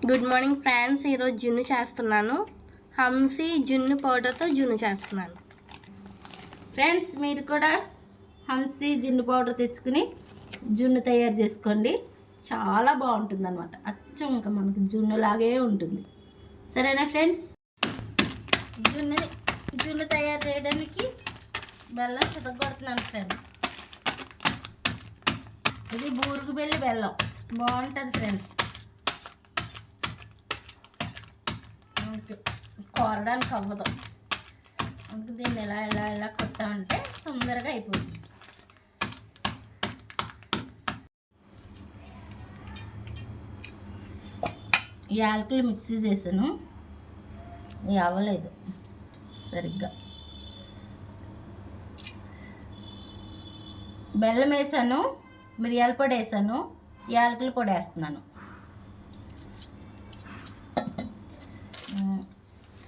Good morning friends. ఈరోజు జున్ను చేస్తున్నాను. హంసీ జున్ను పౌడర్తో జున్ను చేస్తున్నాను. ఫ్రెండ్స్, మీరు కూడా హంసీ జున్ను పౌడర్ తెచ్చుకుని జున్ను తయారు చేసుకోండి. చాలా బాగుంటుంది అనమాట. అచ్చం ఇంకా మనకు జున్నులాగే ఉంటుంది. సరేనా ఫ్రెండ్స్? జున్ను తయారు చేయడానికి బెల్లం చితగొడుతున్నాను ఫ్రెండ్స్. ఇది బూరుగు బెల్లి బెల్లం బాగుంటుంది ఫ్రెండ్స్. కోరడానికి అవ్వదు, అందుకు దీన్ని ఎలా ఎలా ఎలా కొట్టామంటే తొందరగా అయిపోతుంది. యాలకులు మిక్సీ చేశాను, ఇది అవ్వలేదు సరిగ్గా. బెల్లం వేసాను, మిరియాల పొడి వేసాను, యాలకుల పొడి వేస్తున్నాను.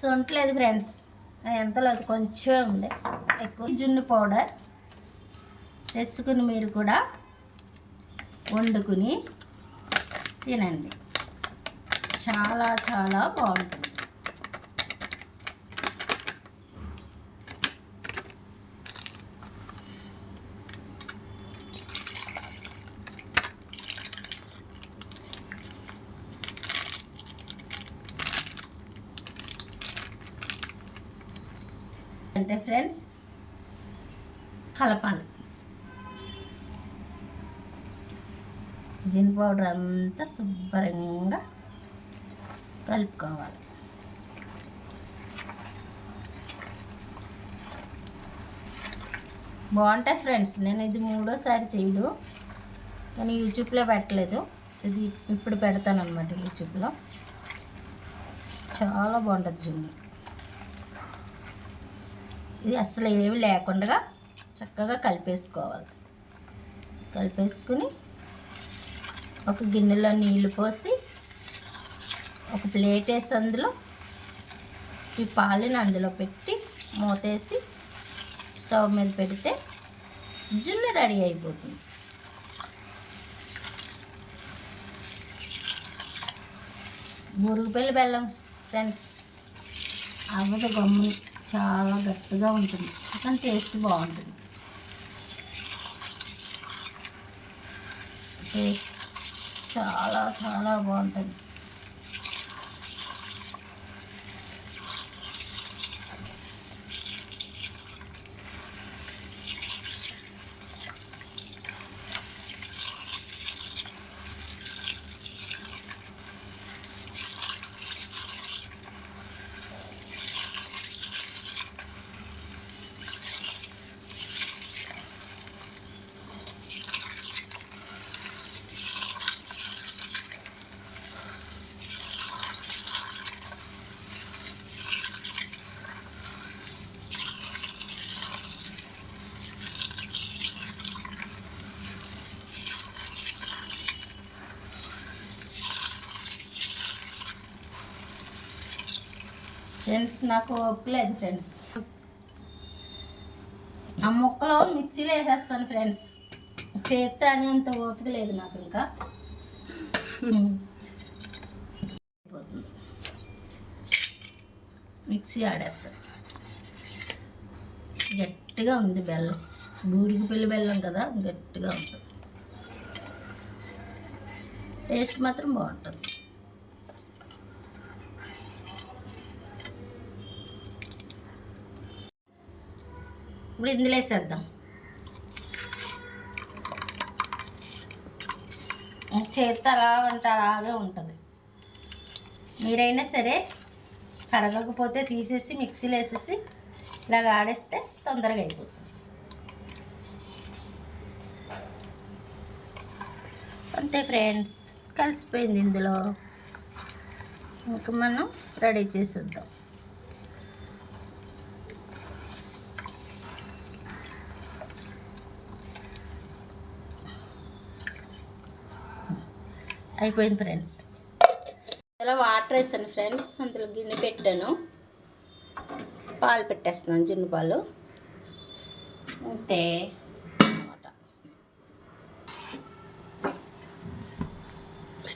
సొంటలేదు ఫ్రెండ్స్, ఎంతలో కొంచెం ఉంది. ఎక్కువ జున్ను పౌడర్ తెచ్చుకుని మీరు కూడా వండుకుని తినండి. చాలా చాలా బాగుంటుంది. అంటే ఫ్రెండ్స్, కలపాలి. జిన్ పౌడర్ అంతా శుభ్రంగా కలుపుకోవాలి. బాగుంటుంది ఫ్రెండ్స్. నేను ఇది 3వ సారి చేయడు, కానీ యూట్యూబ్లో పెట్టలేదు. ఇది ఇప్పుడు పెడతాను అన్నమాట యూట్యూబ్లో. చాలా బాగుంటుంది జున్ను. ఇది అసలు ఏమి లేకుండా చక్కగా కలిపేసుకోవాలి. కలిపేసుకుని ఒక గిన్నెలో నీళ్లు పోసి ఒక ప్లేట్ వేసి అందులో ఈ పాలని అందులో పెట్టి మూతేసి స్టవ్ మీద పెడితే జున్ను రెడీ అయిపోతుంది. బూరుగుపల్లి బెల్లం ఫ్రెండ్స్, అవ్వదు గమ్ముని, చాలా గట్టిగా ఉంటుంది, కానీ టేస్ట్ బాగుంటుంది. టేస్ట్ చాలా చాలా బాగుంటుంది. ఫ్రెండ్స్, నాకు ఒప్పులేదు ఫ్రెండ్స్. ఆ ముక్కలు మిక్సీలో వేసేస్తాను ఫ్రెండ్స్. చేత్తో అనేంత ఓపిక లేదు నాకు. ఇంకా మిక్సీ ఆడేస్తా. గట్టిగా ఉంది బెల్లం, బూరుగుపల్లి బెల్లం కదా, గట్టిగా ఉంటుంది. టేస్ట్ మాత్రం బాగుంటుంది. ఇప్పుడు ఇందులో వేసేద్దాం. చేత్తో అలాగే ఉంటుంది. మీరైనా సరే కరగకపోతే తీసేసి మిక్సీలో వేసేసి ఇలాగ ఆడేస్తే తొందరగా అయిపోతుంది. అంతే ఫ్రెండ్స్, కలిసిపోయింది ఇందులో. ఇంకా మనం రెడీ చేసేద్దాం. అయిపోయింది ఫ్రెండ్స్. ఇలా వాటర్ వేసాను ఫ్రెండ్స్, అందులో గిన్నె పెట్టాను, పాలు పెట్టేస్తున్నాను, జున్ను పాలు. అంతే అన్నమాట.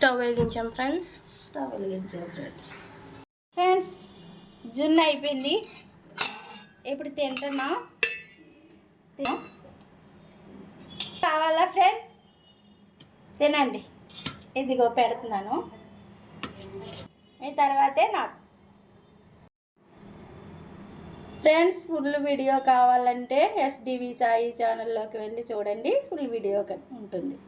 స్టవ్ వెలిగించాం ఫ్రెండ్స్. స్టవ్ వెలిగించాం ఫ్రెండ్స్ జున్ను అయిపోయింది. ఇప్పుడు తింటున్నా. కావాలా ఫ్రెండ్స్? తినండి. ఇదిగో పెడుతున్నాను. మీ తర్వాతే నాకు. ఫ్రెండ్స్ ఫుల్ వీడియో కావాలంటే ఎస్డివి సాయి ఛానల్లోకి వెళ్ళి చూడండి. ఫుల్ వీడియో ఉంటుంది.